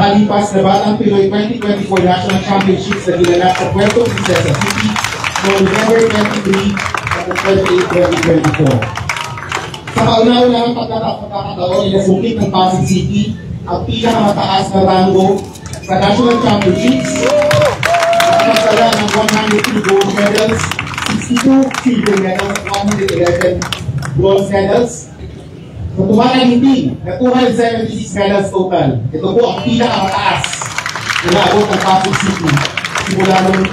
nakalipas na Batang Pinoy 2024 National Championships na ginanap sa Puerto Princesa City noong November 23 at 28, 2024. Sa kauna-unahang pagkakataon ay nasungkit ng Pasig City ang pinakamataas na rango sa National Championships. Nakapagdala ng 102 gold medals, 62 silver medals at 111 bronze medals. Sa tumatang hindi, na 276 medals total. Ito po ang pinakamataas na naabot ng Pasig City simula nung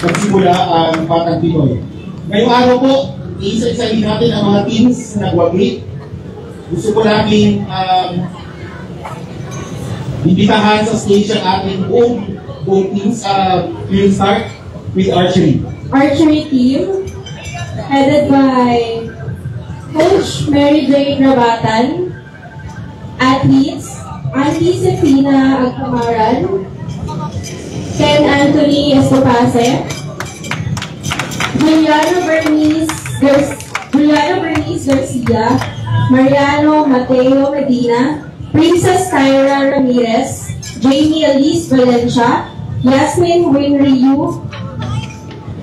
nagsimula ang Batang Pinoy. Ngayong araw po, iisa-isahin natin ang mga teams na nagwagi. Gusto ko namin imbitahan sa stage ang ating buong teams. We'll start with archery. Archery team, headed by Coach Mary J. Grabatan. Athletes, Auntie Sefina Agkamaran, Ken Anthony Estopase, Juliano Bernice Garcia, Mariano Mateo Medina, Princess Tyra Ramirez, Jamie Elise Valencia, Yasmin Winryu,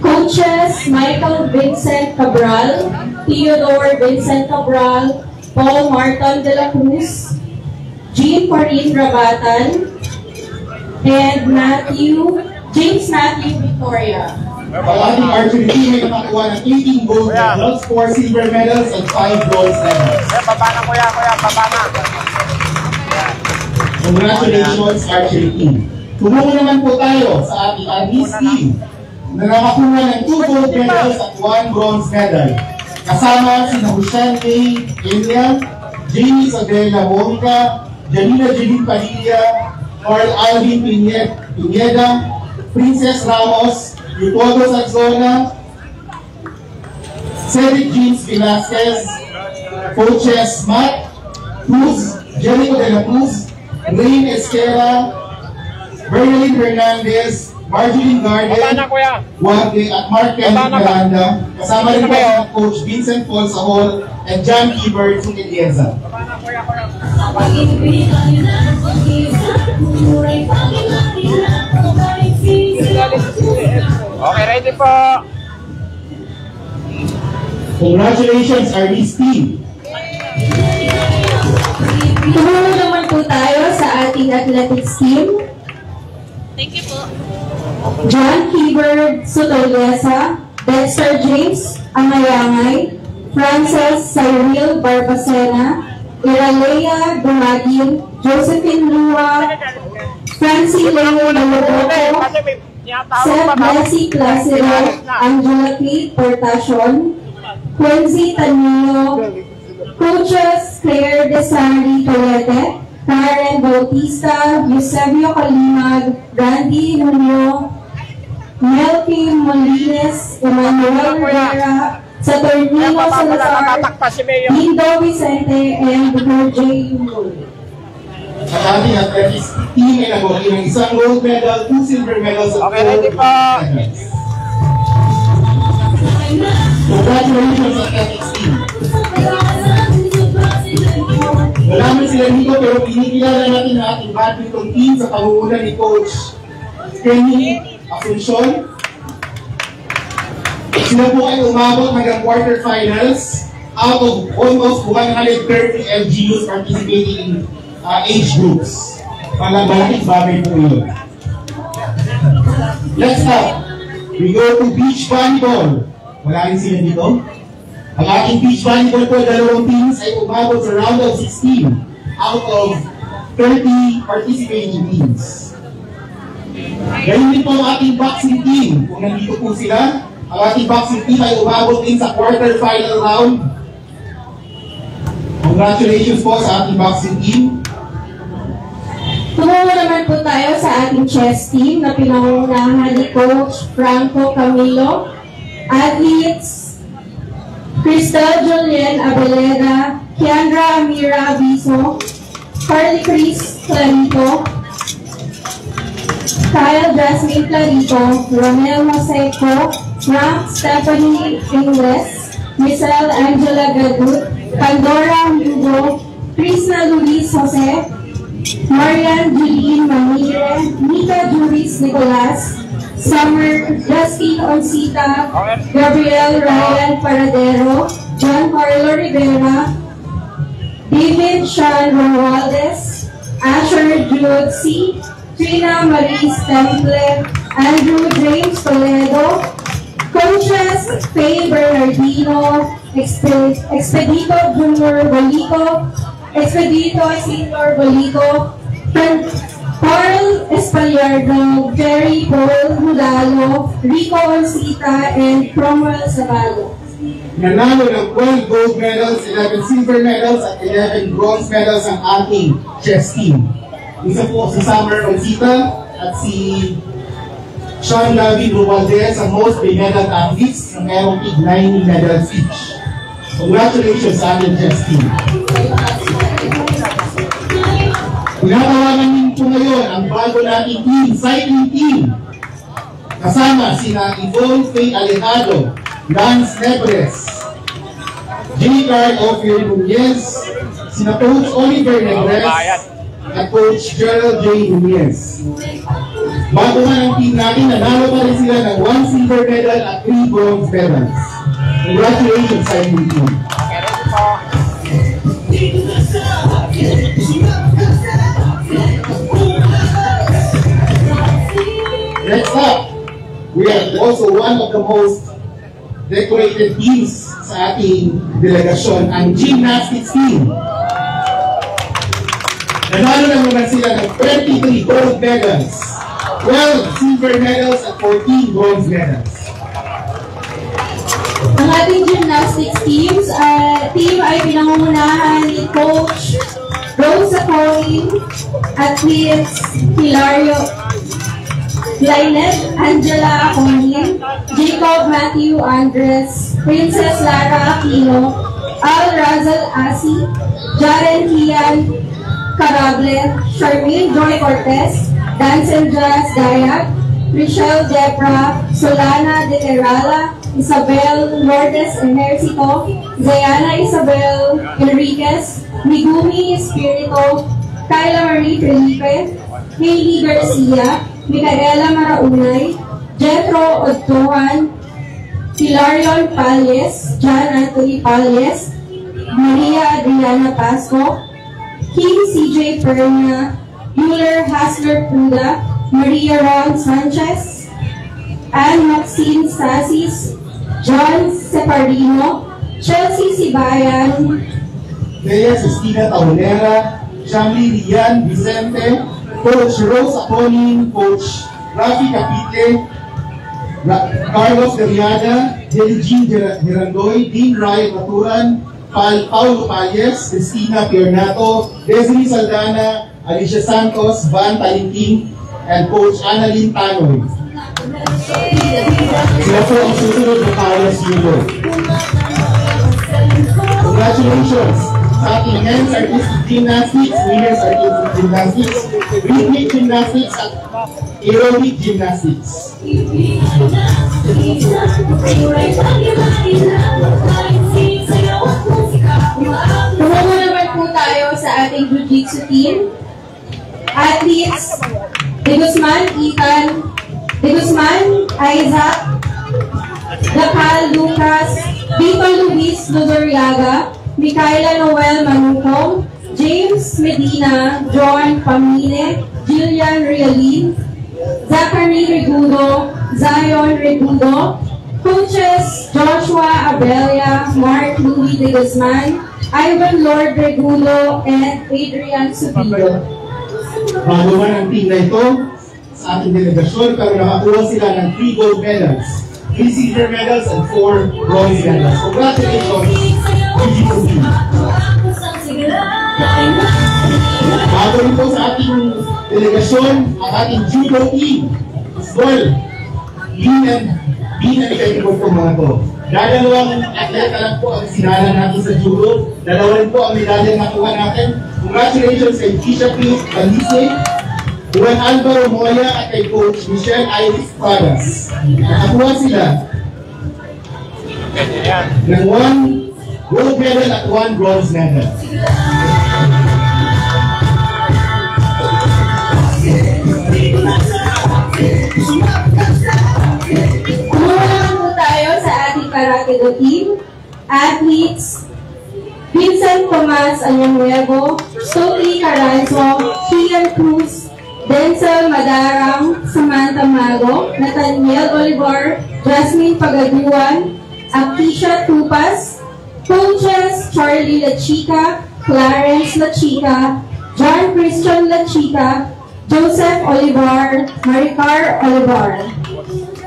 Coaches Michael Vincent Cabral, Theodore Vincent Cabral, Paul Martin de la Cruz, Jean Corinne Rabatan, and James Matthew Victoria. Ang ating archery team ay nakakuha ng 18 gold medals, 4 silver medals, and 5 bronze medals. Kuya, babana. Congratulations, archery team. Tumungo naman po tayo sa ating Anis team na nakakuha ng 2 gold medals at 1 bronze medal. Kasama si Hushan A. Elian, Jamie Isabella Monica, Janina Jeline Padilla, Carl Alvin Pineda, Princess Ramos, Yutodo Saxona, Cedric James Velasquez, Coaches Matt Cruz, Jericho de la Cruz, Rain Esquera, Bernalyn Hernandez, Marjorie Garden, Wage at Mark Kenneth Miranda. Kasama rin po si Coach Vincent Paul Sahol and John Ebert Suquetienza. Okay, ready po. Congratulations, Arnis team. Tumulong naman po tayo sa ating athletics team. Thank you po. John Hebert Sotolesa, Dexter James Amayangay, Frances Cyril Barbacena, Iralea Dumagin, Josephine Lua, Francie Leo Nalodoco, Seth Bessie Placido, Angela Kate Portacion, Quincy Tanino, Coaches Claire Desari Colete, Karen Bautista, Eusebio Kalimag, Randy Julio, Melky Molines, Emmanuel Rivera, Saturnino Salazar, Lindo Vicente, and Jorge Yulol. Ang ating athletics team ay nagwagi ng 1 gold medal, 2 silver medals, at 4 ready po. medals. Congratulations, athletics team. Malaman sila dito pero kinikilala natin ang ating badminton team sa pangunguna ni Coach Kenny Asuncion. Sila po ay umabot hanggang quarterfinals out of almost 130 LGUs participating in age groups. Malaking bagay po yun. Next up, we go to beach volleyball. Wala rin sila dito. Ang ating beach volleyball po, dalawang teams ay umabot sa round of 16 out of 30 participating teams. Ganyan din po ang ating boxing team. Kung nandito po sila, ang ating boxing team ay umabot din sa quarter-final round. Congratulations po sa ating boxing team. Tumungo naman po tayo sa ating chess team na pinangunahan ni Coach Franco Camilo. Athletes, Cristal Julian Abeleda, Kiandra Amira Abiso, Carly Chris Clarito, Kyle Jasmine Clarito, Romel Moseco, Frank Stephanie Ingles, Michelle Angela Gadut, Pandora Hugo, Krishna Luis Jose, Marian Juline Nicolas, Summer Justin Oncita, Gabriel Ryan Paradero, John Carlo Rivera, David Sean Romualdez, Asher Jude C, Trina Marie Stemple, Andrew James Toledo, Coaches Faye Bernardino, Expedito Junior Bolico, Expedito Senior Bolico, Carl Espaliardo, Jerry Paul Mudalo, Rico Oncita, and Cromwell Sabalo. Nanalo ng 12 gold medals, 11 silver medals, at 11 bronze medals ang ating chess team. Isa po si Summer Oncita at si Sean David Romualdez ang most medal athletes na merong 9 medals each. Congratulations sa ating chess team. Pinatawagan niyo po ngayon ang bago nating team, cycling team. Kasama sina Yvonne Faye Alejado, Lance Nebres, J. Carl Ophir Nunez, sina Coach Oliver Nebres, at Coach Gerald J. Nunez. Bago nga ang team natin, nanalo pa rin sila ng 1 silver medal at 3 bronze medals. Congratulations sa inyong team. Next up, we are also one of the most decorated teams sa ating delegasyon, ang gymnastics team. Nanalo lang naman sila ng 23 gold medals, 12 silver medals, at 14 bronze medals. Ang ating gymnastics team ay pinangungunahan ni Coach Rose Acoin, athletes Hilario Lynette Angela Aconin, Jacob Matthew Andres, Princess Lara Aquino, Al Razal Asi, Jaren Kian Carable, Charmaine Joy Cortez, Dancel Jazz Dayak, Michelle Debra, Solana De Terala, Isabel Lourdes Ejercito, Zayana Isabel Enriquez, Migumi Espirito, Kyla Marie Felipe, Hailey Garcia, Micaela Maraunay, Jethro Odtuhan, Hilarion Palles, John Anthony Palles, Maria Adriana Pasco, King CJ Perna, Euler Hasler Pula, Maria Ron Sanchez, Anne Maxine Sasis, John Separino, Chelsea Sibayan, Lea Sistina Taulera, Shamli Rian Vicente, Coach Rose Aconin, Coach Rafi Capite, Carlos Garriada, Jean Gerandoy, Dean Ryan Maturan, Paulo Palles, Cristina Piernato, Desiree Saldana, Alicia Santos, Van Talinting, and Coach Annalyn Tanoy. Sila po ang susunod na Carlos Yulo. Congratulations sa ating men's artistic gymnastics, women's artistic gymnastics, rhythmic gymnastics, at aerobic gymnastics. Tumungo naman po tayo sa ating jiu-jitsu team. Athletes, De Guzman, Ethan, De Guzman, Isaac, Dakal Lucas, Vito Luis Lodoriaga, Micaela Noel Manukong, James Medina, John Pamine, Jillian Realin, Zachary Regudo, Zion Regudo, Coaches Joshua Abelia, Mark Louis De Guzman, Ivan Lord Regudo, and Adrian Subido. Bago man ang team na ito sa ating delegasyon, pero nakakuha sila ng 3 gold medals, 3 silver medals, and 4 bronze medals. Congratulations, Jiu-Jitsu team. Bago rin po sa ating delegasyon, ang ating judo team. Goal, Dean and Technical po mga to. Dalawang atleta lang po ang sinala natin sa judo. Dalawa rin po ang medalya na nakuha natin. Congratulations kay Kisha P. Palise, Juan Alvaro Moya, at kay Coach Michelle Iris Paras. Nakakuha sila ng 1 gold medal at 1 bronze medal. Athletes: Vincent Tomas Añanuevo, Stokely Caranzo, Kian Cruz, Denzel Madarang, Samantha Mago, Nathaniel Olivar, Jasmine Pagaduan, Akisha Tupas. Coaches: Charlie Lachica, Clarence Lachica, John Christian Lachica, Joseph Olivar, Maricar Olivar.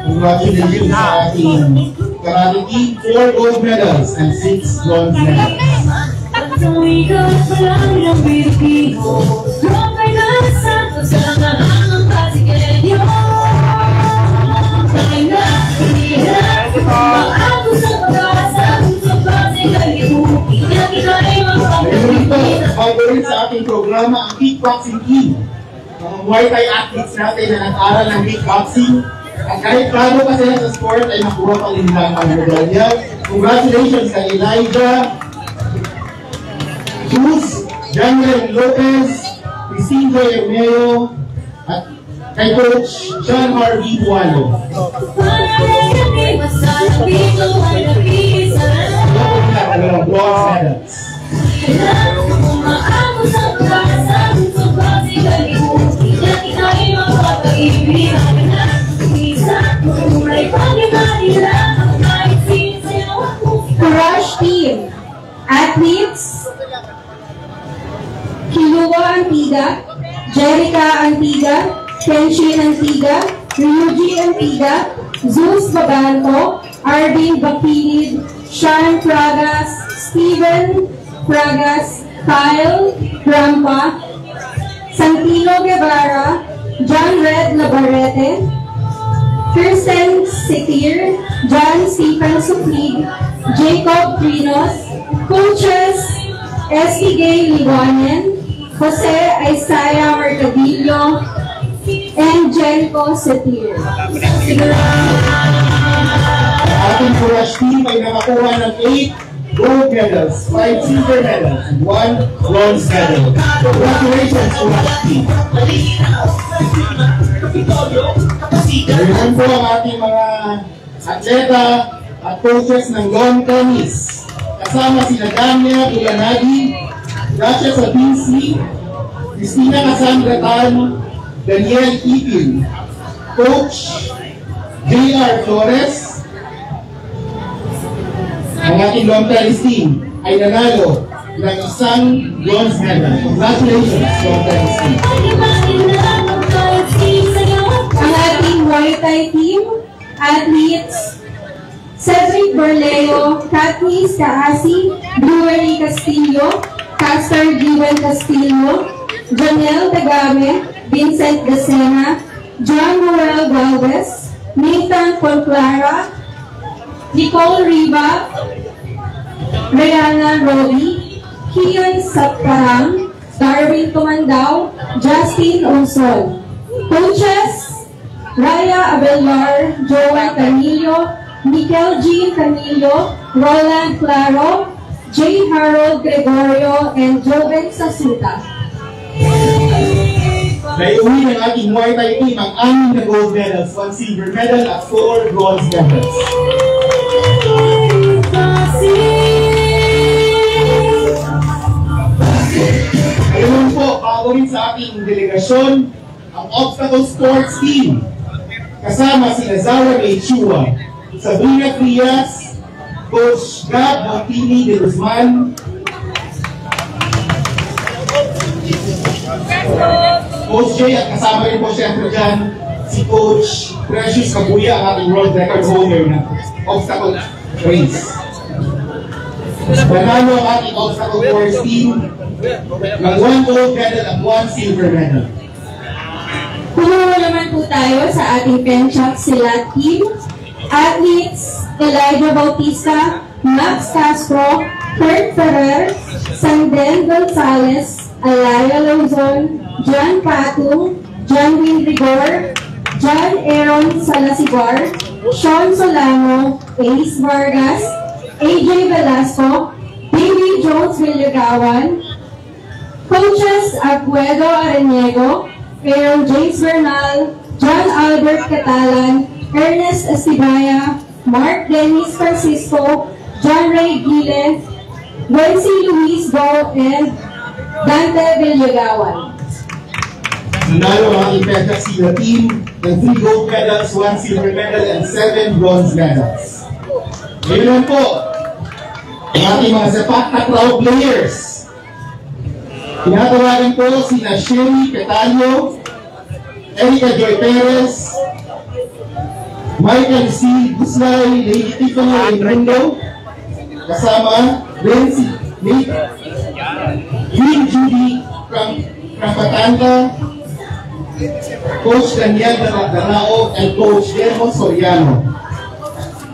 Congratulations sa ating karate team, 4 gold medals and 6 bronze medals. Ngayon ito, bago rin sa ating programa ang kickboxing team. Mga Muay Thai athletes natin na nag-aral ng kickboxing. At kahit bago pa sila sa sport ay nakuha pa rin nila ang medalya. Congratulations kay Elijah Cruz, January Lopez, Christine Joy Ermeo, at kay Coach John Harvey Bualo. Bronze medals. Crush Team. Athletes: Kiluwa Antiga, Jerica Antiga, Kenshin Antiga, Ryuji Antiga, Zeus Baganto, Arvin Bapilid, Sean Fragas, Steven Fragas, Kyle Rampa, Santino Guevara, John Red Labarete, Kirsten Sikir, John Stephen Suplig, Jacob Trinos. Coaches: Estigay Liwanen, Jose Isaiah Mercadillo, and Jenko Setir. Ating Crush team ay nakakuha ng 8 gold medals, 5 silver medals, and 1 bronze medal. Congratulations, Crush team! Ngayon po ang ating mga atleta at coaches ng lawn tennis. Kasama sina Dania Ulanagi, Gracia Sabinsi, Cristina Cassandra Tan, Daniel Ipin, Coach J.R. Flores. Ang ating lawn tennis team ay nanalo ng isang bronze medal. Congratulations, lawn tennis team! Ang ating Muay Thai team, athletes: Cedric Borleo, Katniss Kaasi, Brewery Castillo, Castor Given Castillo, Janelle Tagame, Vincent Gasena, John Noel Galvez, Nathan Conclara, Nicole Riva, Rihanna Roby, Kian Sapparang, Darwin Tumandao, Justin Onsol. Coaches: Raya Abelvar, Joel Canillo, Mikel G. Camilo, Roland Claro, J. Harold Gregorio, and Joven Sasuta. Naiuwi ng ating Muay Thai team ang 6 na gold medals, 1 silver medal at 4 bronze medals. Ngayon po, bago rin sa ating delegasyon, ang Obstacle Sports Team. Kasama si Zara May Chua, Sabrina Frias, Coach Gab Montini de Guzman, Coach Jay, at kasama rin po siyempre dyan si Coach Precious Kabuya, ang ating world record holder na obstacle race. Nanalo ang ating obstacle course team ng 1 gold medal at 1 silver medal. Puno naman po tayo sa ating penchant sila team. Athletes: Elijah Bautista, Max Castro, Kurt Ferrer, Sanden Gonzalez, Alaya Luzon, John Patung, John Win Rigor, John Aaron Salasibar, Sean Solano, Ace Vargas, AJ Velasco, David Jones Villagawan. Coaches: Aguedo Areniego, Aaron James Bernal, John Albert Catalan, Ernest Estibaya, Mark Dennis Francisco, John Ray Gile, Wency Luis Go, and Dante Villagawan. Nanalo ang ating PEDAC na team ng 3 gold medals, 1 silver medal, and 7 bronze medals. Ngayon naman po, ang ating mga sepak takraw players. Tinatawagan po sina Sherry Petalio, Erica Joy Perez, Michael C. Guslay, Lady Tiffany Raimundo, kasama Lindsay, Green Judy from Patanda, Coach Daniel Danao, and Coach Demo Soriano.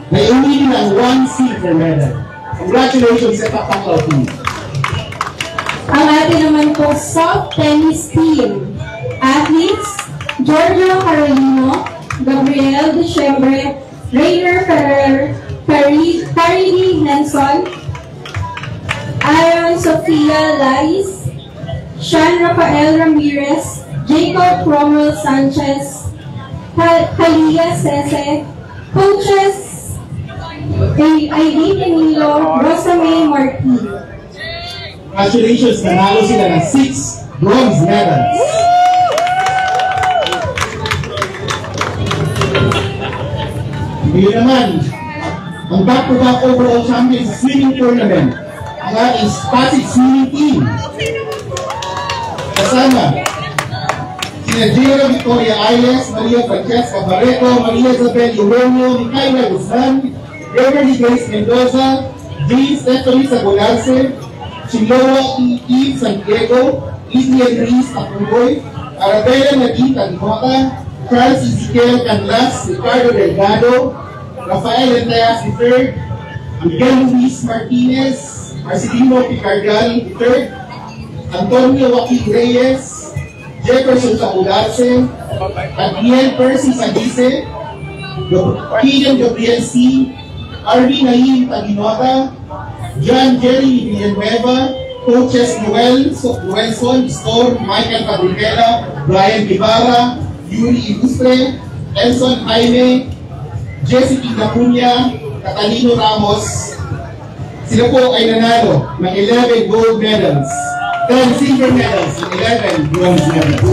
Naiuwi ng 1 silver medal. Congratulations sa Takraw team. Ang ating naman po soft tennis team. Athletes, Giorgio Carolino, Gabriel Diciembre, Rainer Ferrer, Carini Henson, Aaron Sofia Lais, Sean Rafael Ramirez, Jacob Cromwell Sanchez, Kalia Sese, coaches, Aileen Emilio, Rosa May Martin. Congratulations, nanalo sila ng 6 bronze medals. Ngayon naman, ang back-to-back overall champion sa swimming tournament, ang ating Pasig swimming team. Kasama, sina Jera Victoria Ailes, Maria Francesca Barreto, Maria Isabel Euronio, Micaela Guzman, Beverly Grace Mendoza, James Stephanie Sagolarse, Chiloa E. San Diego, Lizzie Reese Apungoy, Arabella Nadine Canjota, Charles Ezekiel Canlas, Ricardo Delgado, Rafael Enteas III, Miguel Luis Martinez, Marcelino Picargal III, Antonio Joaquin Reyes, Jefferson Sabularse, Adriel Percy Sagise, Kilian Gabriel C., Arvin Naim Taginota, John Jerry Villanueva, coaches Noelson Store, Michael Cabrera, Brian Guevara, Yuri Ilustre, Elson Jaime, Jessica Gapunya, Catalino Ramos. Sila po ay nanalo ng 11 gold medals, 10 silver medals, and 11 bronze medals.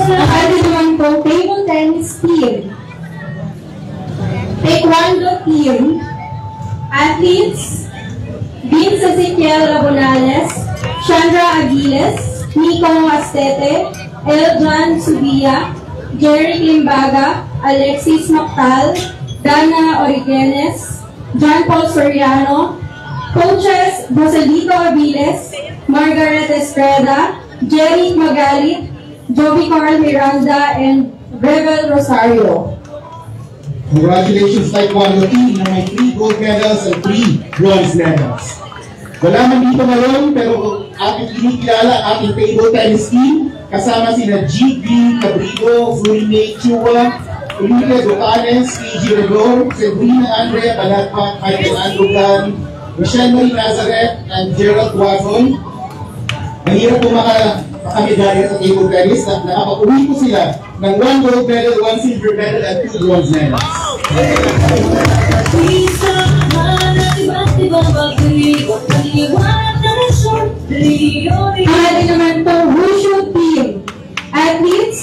Ang ating naman po table tennis team. Taekwondo team, athletes, Vince Ezequiel Rabonales, Chandra Aguiles, Nico Astete, Eljan Subia, Jerry Limbaga, Alexis Mactal, Dana Origenes, John Paul Soriano, coaches Joselito Aviles, Margaret Estrada, Jerry Magalit, Joey Carl Miranda, and Revel Rosario. Congratulations, Taekwondo team na may 3 gold medals and 3 bronze medals. Wala man dito ngayon, pero ating kinikilala ang ating table tennis team. Kasama sina G.B. Cabrigo, Zulime Chua, Olivia Docanes, K.G. Redor, Sabrina Andrea Balatpak, Michael Andrugan, Michelle Marie Nazareth, and Gerald Wazon. Mahirap po makamedalya sa table tennis na nakapag-uwi po sila ng 1 gold medal, 1 silver medal, and 2 bronze medals. Ang ating naman po Wushu team. Athletes,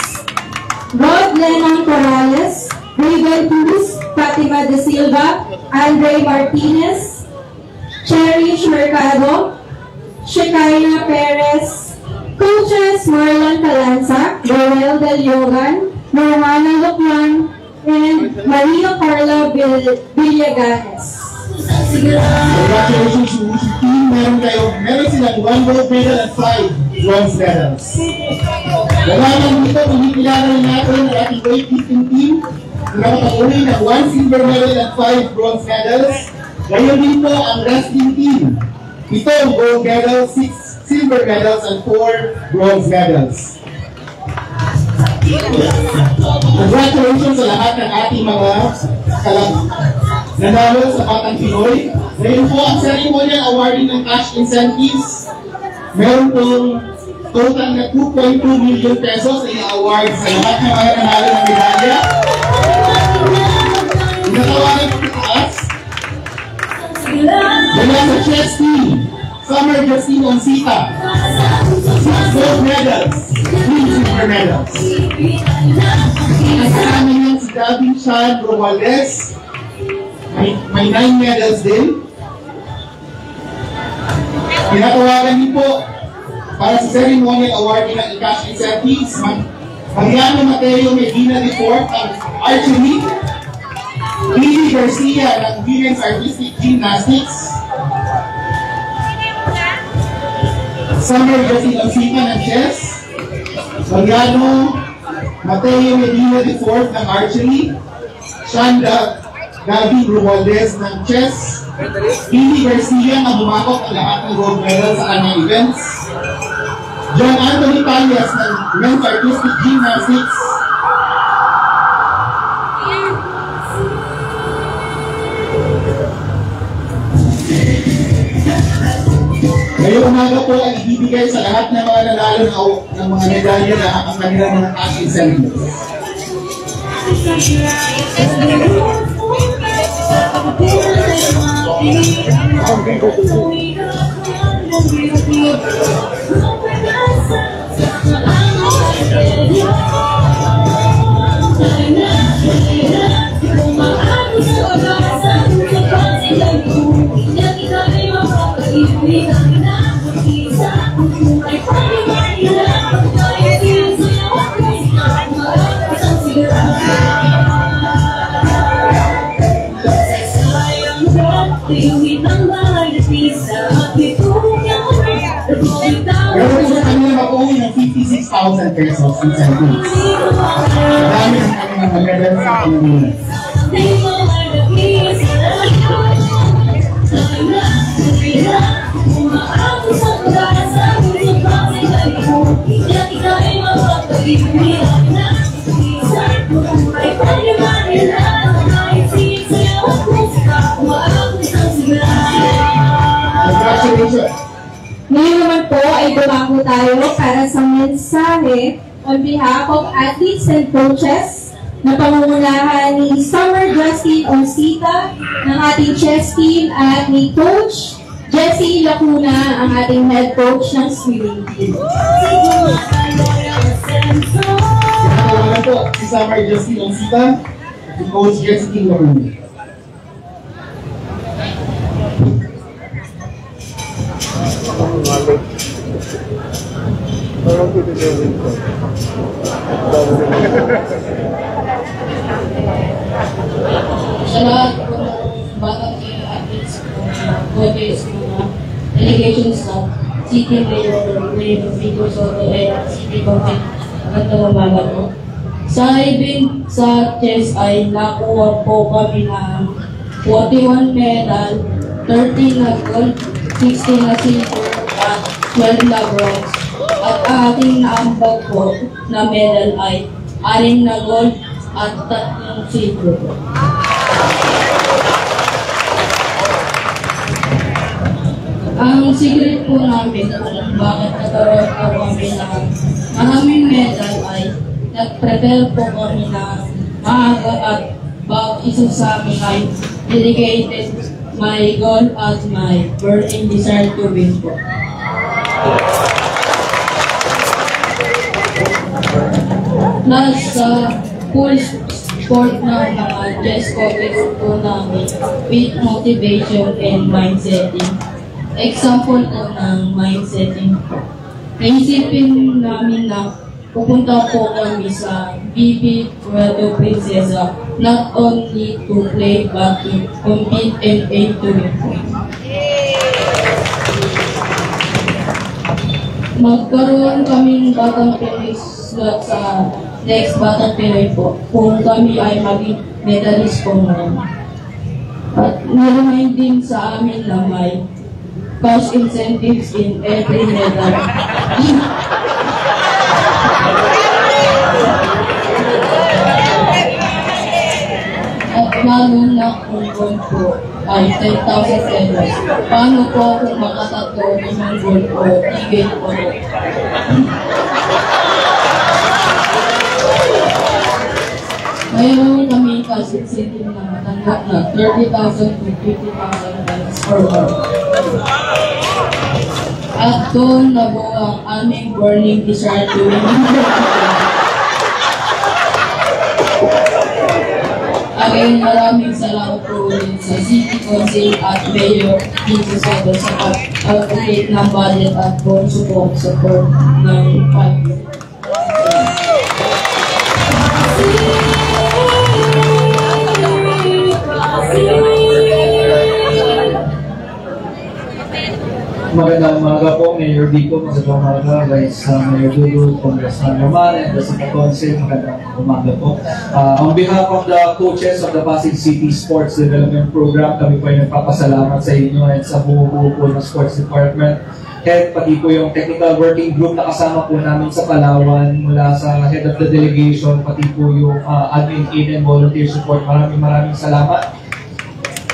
Rod Lennon Corrales, Raven Cruz, Fatima De Silva, Andre Martinez, Cherish Mercado, Shekinah Perez, coaches Marlon Calanza, Joel Del Yogan, Normana Lukman, and Maria Carla Villaganes. Congratulations to Wushu team. Meron silang 1 gold medal and 5 bronze medals. Wala nang dito, pinikilala natin ang ating weightlifting team na nakapag-uwi ng 1 silver medal and 5 bronze medals. Ngayon dito ang wrestling team. Ito ang gold medal, 6 silver medals, and 4 bronze medals. Congratulations sa lahat ng ating mga nanalo sa Batang Pinoy. Ngayon po ang ceremonial awarding ng cash incentives. Meron pong total na 2.2 million pesos na i-award sa lahat ng mga nanalo ng medalya. Pinatawaran ko taas. Mula sa chess team, Summer Justine Oncita. 6 gold medals, 3 silver medals. Kasama niya si Gavin Sean Romualdez. May 9 medals din. Pinatawaran niyo po para sa ceremonial awarding ng cash incentives. Mariano Mateo Medina IV ng Archery. Lily Garcia ng Women's Artistic Gymnastics. Summer Justine Oncita ng Chess. Mariano Mateo Medina IV ng Archery. Shanda Gavin Romualdez ng Chess. Lily Garcia na bumakot ang lahat ng gold medal sa kanyang events. John Anthony Palias ng Men's Artistic Gymnastics. Ngayong umaga po ay ibibigay sa lahat ng mga nanalo ng mga medalya na ang kanilang mga cash incentives. Pero sa kanila makuha ng 56,000 pesos incentives. Marami ng kanilang magandang sa kanila. Congratulations! Ngayon naman po ay dumako tayo para sa mensahe on behalf of athletes and coaches na pangungunahan ni Summer Justine Oncita ng ating chess team at ni Coach Jessie Lacuna, ang ating head coach ng swimming team. Pinatawagan po si Summer Justine Oncita at si Coach Jessie Lacuna. Sa lahat po ng batang athletes po, coaches po na delegation staff, City Mayor, Mayor Vico Soto, at City Government, magandang umaga po. Sa event sa chess ay nakuha po kami ng 41 medal, 13 na gold, 16 na silver, at 12 na bronze. At ang ating naambag po na medal ay 6 na gold at 3 silver. Ang secret po namin kung bakit nagkaroon po kami ng maraming medal ay nag-prepare po kami ng maaga at isa sa amin ay dedicated my goal at my burning desire to win po. Nasa full sport na mga chess coaches po namin with motivation and mindsetting. Example po ng mindsetting po. Naisipin namin na pupunta po kami sa BB Puerto Princesa not only to play but to compete and aim to win po. Magkaroon kaming Batang Pinoy slot sa next Batang Pinoy po kung kami ay maging medalist po ngayon. At narahin din sa amin na may cash incentives in every medal. At lalo na kung gold po ay 10,000 pesos. Paano po kung makatatlo ng gold po, tigil po? Mayroon kami cash Pasig City na matanggap na 30,000 to 50,000 pesos or more. At doon nabuo ang aming burning desire to win. Again, maraming salamat po ulit sa City Council at Mayor Tito Soto sa pag-allocate ng budget at bond support ng 5 years. Magandang umaga po, Mayor Vico, magandang umaga, Vice Mayor Dudu, Congressman Roman, and the City Council, magandang umaga po. On behalf of the coaches of the Pasig City Sports Development Program, kami po ay nagpapasalamat sa inyo at sa buo po ng Sports Department. Head, pati po yung technical working group na kasama po namin sa Palawan mula sa head of the delegation, pati po yung admin aid and volunteer support. Maraming salamat.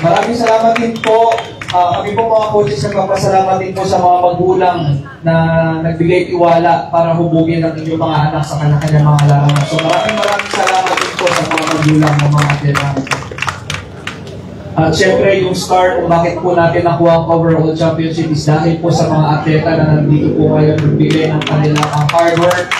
Maraming salamat din po. Kami po mga coaches nagpapasalamat din po sa mga magulang na nagbigay tiwala para hubugin ang inyong mga anak sa kanya-kanya mga larangan. So maraming salamat din po sa mga magulang ng mga atleta. At syempre yung star kung bakit po natin nakuha ang overall championship is dahil po sa mga atleta na nandito po ngayon nagbigay ng kanilang hard work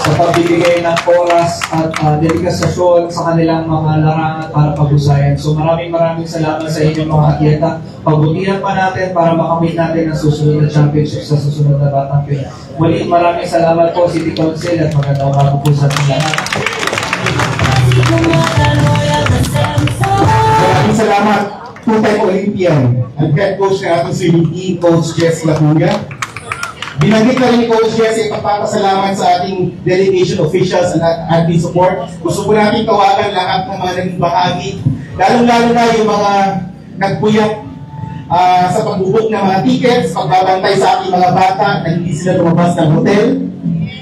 sa pagbibigay ng oras at dedikasyon sa kanilang mga larangan para pag-usayan. So maraming salamat sa inyong mga atleta. Pagbutihan pa natin para makamit natin ang susunod na championship sa susunod na Batang Pinoy. Muli maraming salamat po City Council at magandang umaga po sa ating lahat. Maraming salamat, two-time Olympian at head coach na ating CBT, Coach Jess Latunga. Binanggit na rin ni Coach Jess ay pagpapasalamat sa ating delegation officials and admin support. Gusto po natin tawagan lahat ng mga naging bahagi, lalong-lalo na yung mga nagpuyak sa pagbubuk ng mga tickets, pagbabantay sa ating mga bata na hindi sila lumabas ng hotel,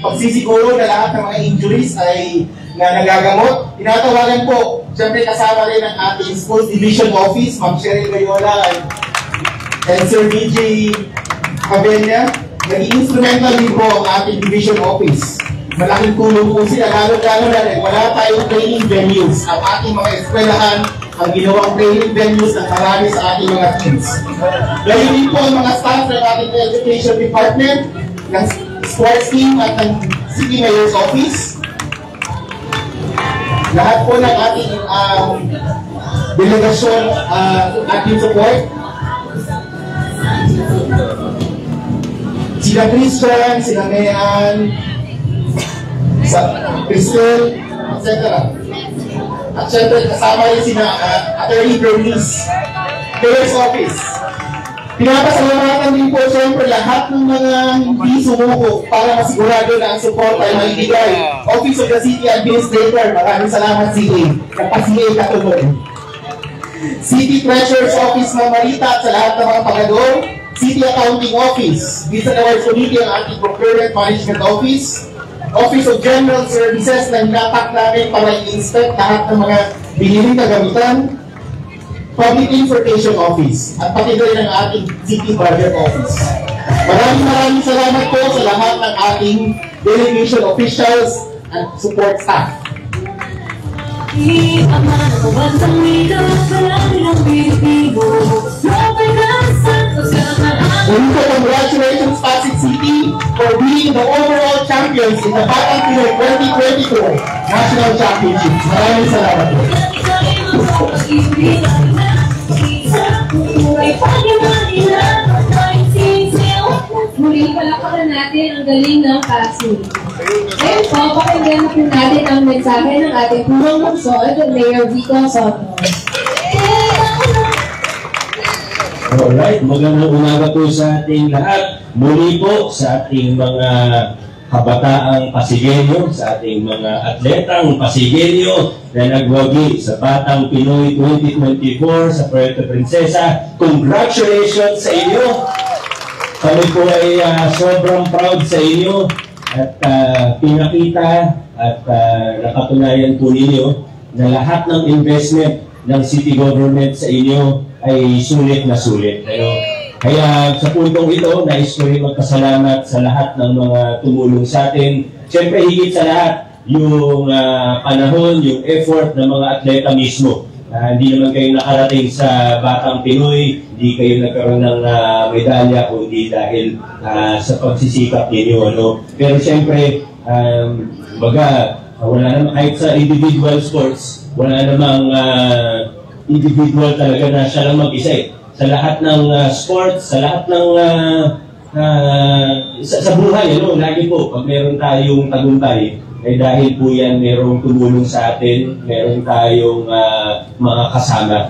pagsisiguro na lahat ng mga injuries ay na nagagamot. Tinatawagan po, siyempre kasama rin ang ating Sports Division Office, Ma'am Cheryl Gayola and Sir BJ Cabella. Naging instrumental din po ang ating division office. Malaking tulong po sila, lalo-lalo na rin. Wala tayong training venues. Ang ating mga eskwelahan, ang ginawang training venues ng marami sa ating mga teams. Gayon din po ang mga staff ng ating education department, ng sports team at ng City Mayor's Office. Lahat po ng ating delegasyon ating support. Sila Christian, sila Mayan, Crystal, etc. At syempre, kasama rin sila Attorney Bernice, Mayor's Office. Pinapasalamatan din po syempre lahat ng mga hindi sumuko para masigurado na ang support ay maibigay. Office of the City Administrator, maraming salamat CA, nagpa-CA katuloy. City Treasurer's Office ng Marita at sa lahat ng mga pagador. City Accounting Office, Business Awards Committee ang ating Procurement Management Office, Office of General Services na hinatak namin para i-inspect lahat ng mga biniling kagamitan, Public Information Office, at pati rin ang ating City Budget Office. Maraming salamat po sa lahat ng ating delegation officials and support staff. Congratulations Pasig City for being the overall champions in the Batang Pinoy 2022 National Championships. Maraming salamat po. Muli palakpakan natin ang galing ng Pasig. Ngayon po, pakinggan po natin ang mensahe ng ating punong lungsod, Mayor Vico Soto. Alright, magandang umaga po sa ating lahat. Muli po sa ating mga kabataang Pasigenyo, sa ating mga atletang Pasigenyo na nagwagi sa Batang Pinoy 2024 sa Puerto Princesa. Congratulations sa inyo! Kami po ay sobrang proud sa inyo at pinakita at nakatunayan po ninyo na lahat ng investment ng city government sa inyo ay sulit na sulit. Kaya sa puntong ito, nais ko rin magpasalamat sa lahat ng mga tumulong sa atin. Siyempre, higit sa lahat, yung panahon, yung effort ng mga atleta mismo. Hindi naman kayo nakarating sa Batang Pinoy, hindi kayo nagkaroon ng medalya, kundi dahil sa pagsisikap ninyo. Ano? Pero siyempre, wala naman, kahit sa individual sports, wala namang individual talaga na siya lang mag-isa eh. Sa lahat ng sports, sa lahat ng sa buhay, ano, lagi po, pag meron tayong tagumpay, ay dahil po yan merong tumulong sa atin, meron tayong mga kasama.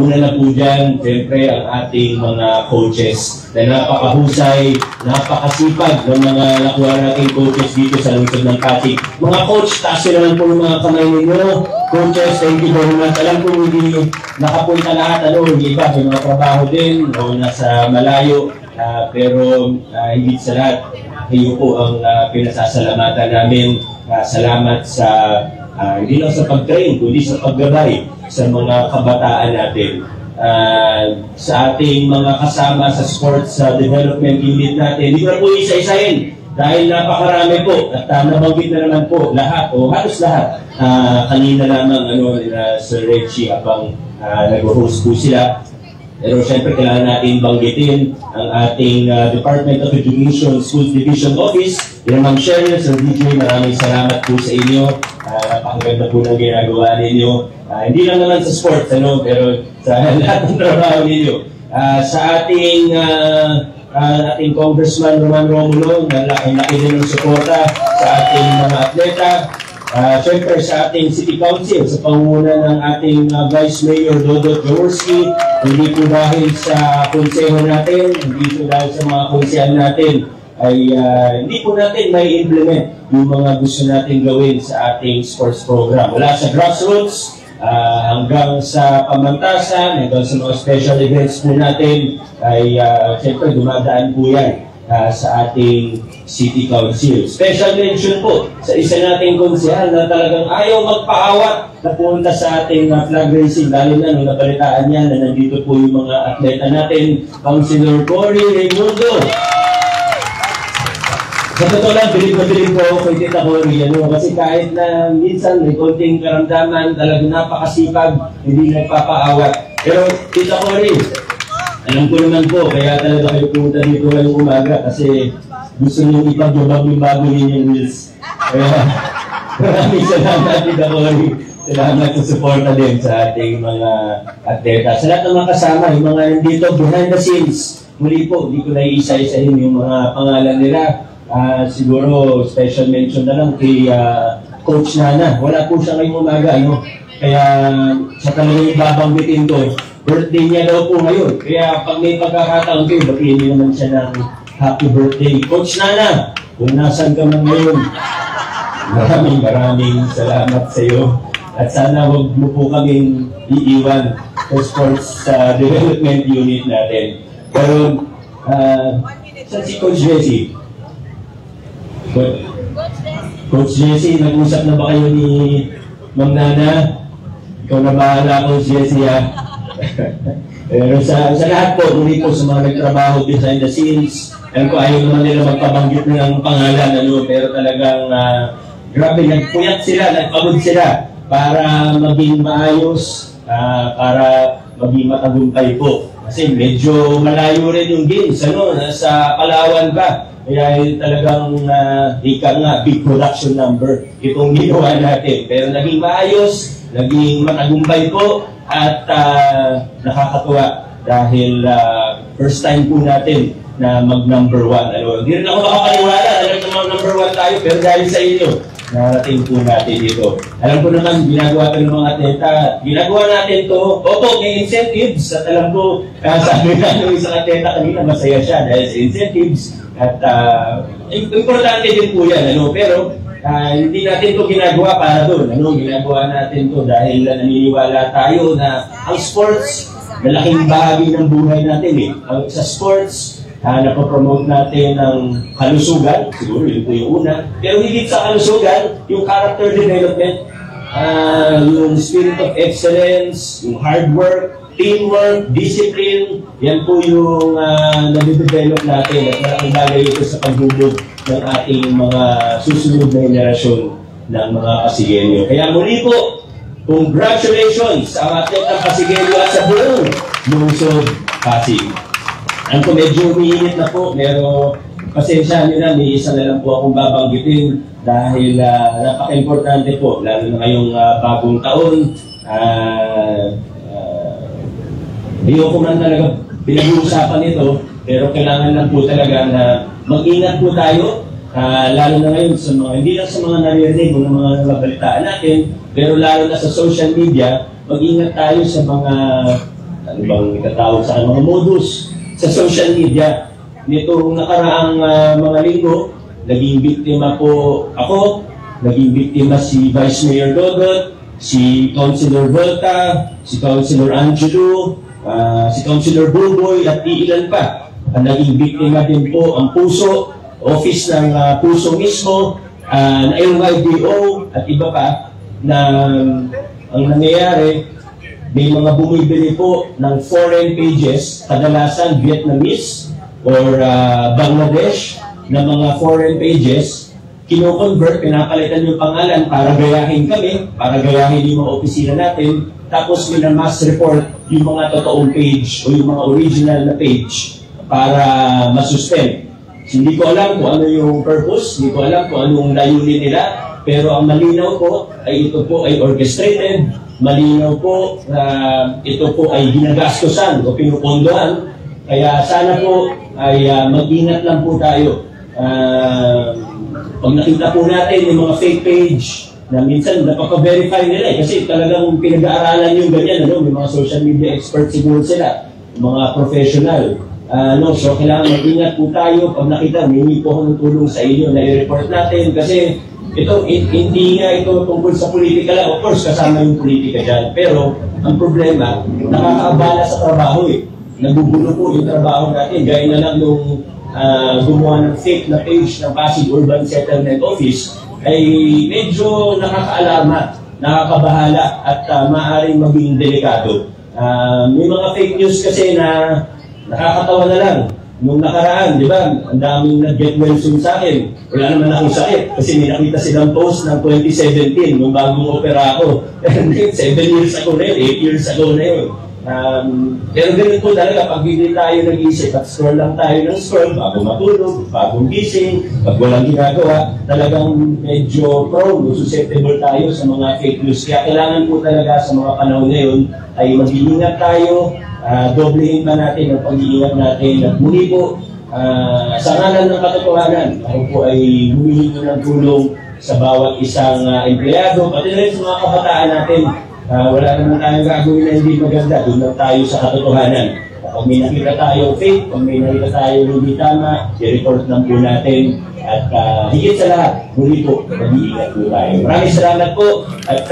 Una na po dyan, siyempre, ang ating mga coaches na napakahusay, napakasipag ng mga nakuha nating coaches dito sa lungsod ng Pasig. Mga coach, taas naman po ng mga kamay ninyo. Coaches, thank you very much. Alam ko hindi nakapunta lahat, hindi iba, may mga trabaho din, o nasa malayo. Pero higit sa lahat, kayo po ang pinasasalamatan namin. Salamat sa hindi lang sa pag-train, kundi sa paggabay sa mga kabataan natin. Sa ating mga kasama sa sports development unit natin, hindi ko na po isa-isahin dahil napakarami po at nabanggit na naman po lahat o halos lahat. Kanina lamang Sir Reggie habang nag-host po sila. Pero siyempre, kailangan natin banggitin ang ating Department of Education Schools Division Office. Yung Ma'am Cheryl, Sir DJ, maraming salamat po sa inyo. Napakaganda po ng ginagawa ninyo. Hindi lang naman sa sports, pero sa lahat ng trabaho ninyo. Sa ating Congressman Roman Romulo, laki din ng suporta sa ating mga atleta. Siyempre sa ating City Council, sa pangunguna ng ating Vice Mayor Dodot Jaworski, hindi po dahil sa konseho natin, hindi po dahil sa mga konsehan natin, ay hindi po natin may implement yung mga gusto natin gawin sa ating sports program. Mula sa grassroots, hanggang sa pamantasan, hanggang sa mga special events po natin, ay siyempre dumadaan po yan sa ating City Council. Special mention po sa isa nating konsehal na talagang ayaw magpaawat na punta sa ating flag racing, lalo na nung nabalitaan niya na nandito po yung mga atleta natin, Councilor Cory Raimundo. Sa totoo lang, bilib na bilib po ako kay Tita Cory, kasi kahit na minsan may konting karamdaman, talagang napakasipag, hindi nagpapaawat. Pero Tita Cory, alam ko naman po, kaya talaga kayo pumunta dito ngayong umaga kasi gusto nyo ipag-jobab yung bago ninyong wheels. Kaya maraming salamat, Tita Cory. Salamat sa suporta din sa ating mga atleta. Sa lahat ng mga kasama, yung mga nandito behind the scenes, muli po, hindi ko na iisa-isahin yung mga pangalan nila. Siguro special mention na lang kay Coach Nana. Wala po siya ngayong umaga, Kaya sa talagang babanggitin ko, birthday niya daw po ngayon. Kaya pag may pagkakataon kayo, batiin niyo naman siya ng happy birthday. Coach Nana, kung nasan ka man ngayon, maraming salamat sa iyo. At sana huwag mo po kaming iiwan sa sports development unit natin. Pero, saan si Coach Jessie? Coach Jessie, nag-usap na ba kayo ni Ma'am Nana? Ikaw na bahala, Coach Jessie, ha? Pero sa lahat po, muli po sa mga nagtrabaho behind the scenes, alam ko ayaw naman nila magpabanggit ng pangalan, pero talagang grabe, nagpuyat sila, nagpagod sila para maging maayos, para maging matagumpay po. Kasi medyo malayo rin yung games, nasa Palawan pa. Kaya talagang ika nga, big production number itong ginawa natin. Pero naging maayos, naging matagumpay po, at nakakatuwa dahil first time po natin na mag-number 1. Hindi rin ako makapaniwala, number 1 tayo, pero dahil sa inyo, narating po natin ito. Alam ko naman, ginagawa ito ng mga atleta. Ginagawa natin ito, may incentives. At alam ko, sabi na ng isang atleta kanina, masaya siya dahil sa incentives. At importante din po yan. Pero hindi natin ito ginagawa para doon. Ginagawa natin ito dahil naniniwala tayo na ang sports, malaking bahagi ng buhay natin. Sa sports, napopromote natin ang kalusugan, siguro yun po yung una. Pero higit sa kalusugan, yung character development, yung spirit of excellence, yung hard work, teamwork, discipline, yan po yung nade-develop natin at malaking bagay ito sa paghubog ng ating mga susunod na henerasyon. ng mga Pasigenyo. Kaya muli po, congratulations sa atletang Pasigenyo at sa buong lungsod Pasig. Ang ko medyo umiinit na po, pero pasensya nyo na, may isa na lang po akong babanggitin dahil napaka-importante po, lalo na ngayong bagong taon. Ayoko man talaga pinag-uusapan ito, pero kailangan lang po talaga na mag-ingat po tayo, lalo na ngayon sa mga, hindi lang sa mga naririnig o mga nababalitaan natin, pero lalo na sa social media, mag-ingat tayo sa mga, ano bang itatawag sa mga modus sa social media. Nitong nakaraang mga linggo, naging biktima po ako, naging biktima si Vice Mayor Dodot, si Councilor Volta, si Councilor Angelo, si Councilor Buboy at ilan pa. Ang naging biktima din po ang Puso, Office ng Puso mismo, ng LYDO at iba pa, na ang nangyayari, may mga bumibili po ng foreign pages, kadalasan Vietnamese or Bangladesh na mga foreign pages, kino-convert, pinapalitan yung pangalan para gayahin kami, para gayahin yung mga opisina natin, tapos minamass report yung mga totoong page o yung mga original na page para masuspend. Hindi ko alam kung ano yung purpose, hindi ko alam kung anong layunin nila, pero ang malinaw po ay ito po ay orchestrated, malinaw po na ito po ay ginagastosan o pinupondohan. Kaya sana po ay mag-ingat lang po tayo. Pag nakita po natin yung mga fake page na minsan napaka-verify nila kasi talagang pinag-aaralan yung ganyan, may mga social media experts siguro sila, mga professional. So kailangan mag-ingat po tayo. Pag nakita, humingi po ako ng tulong sa inyo na i-report natin kasi ito, hindi nga ito tungkol sa politika lang. Of course, kasama yung politika dyan. Pero, ang problema, nakakaabala sa trabaho Nagugulo po yung trabaho natin. Gaya na lang nung gumawa ng fake na page ng Pasig Urban Settlement Office ay medyo nakakaalarma, nakakabahala at maaaring maging delikado. May mga fake news kasi na nakakatawa na lang. Nung nakaraan, di ba, ang daming nag-get well soon sa akin. Wala naman akong sakit kasi may nakita silang post ng 2017 nung bagong opera ako. 7 years ago na yun, 8 years ago na yun. Pero ganun po talaga, pag hindi tayo nag-isip at scroll lang tayo ng scroll bago matulog, bagong gising, pag walang ginagawa, talagang medyo prone, susceptible tayo sa mga fake news. Kaya kailangan po talaga sa mga panahon ngayon ay mag-iingat tayo, doblehin pa natin ang pag-iingat natin at muli po sa ngalan ng katotohanan, ako po ay humihingi ng tulong sa bawat isang empleyado, pati rin sa mga kabataan natin. Wala naman tayong gagawin na hindi maganda, doon lang tayo sa katotohanan. Pag may nakita tayo fake, pag may nakita tayo hindi tama, i-report lang po natin. At higit sa lahat, muli po, mag-iingat po tayo. Maraming salamat po at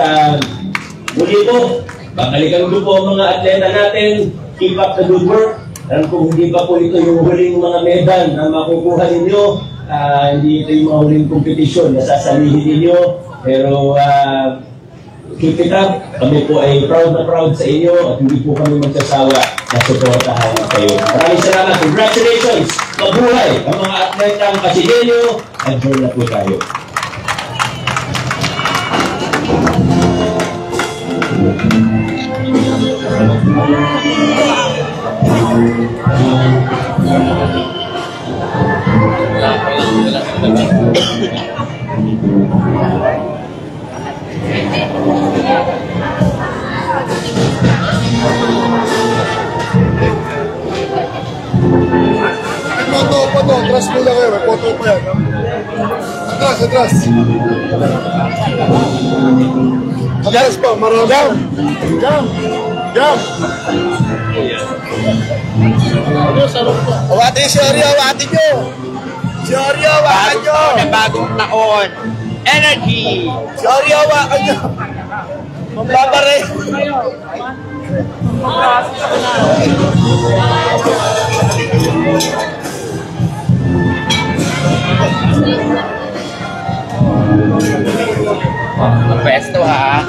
muli po, babalikan ko po ang mga atleta natin. Keep up the good work. Alam ko hindi pa po ito yung huling mga medal na makukuha ninyo. Hindi ito yung mga huling kompetisyon na sasalihin ninyo. Pero keep it up. Kami po ay proud na proud sa inyo at hindi po kami magsasawa na suportahan kayo. Maraming salamat. Congratulations! Mabuhay ang mga atletang Pasigenyo. Adjourn na po tayo. Foto, atras mo lang kayo, may foto pa yan. Atras. Atras pa, marami. Jump! Awati si Oreo, awati nyo! Si Oreo, awakan nyo! Ng bagong taon. Energy! Si Oreo, awakan nyo! Mambabare! Ang pwesto ha.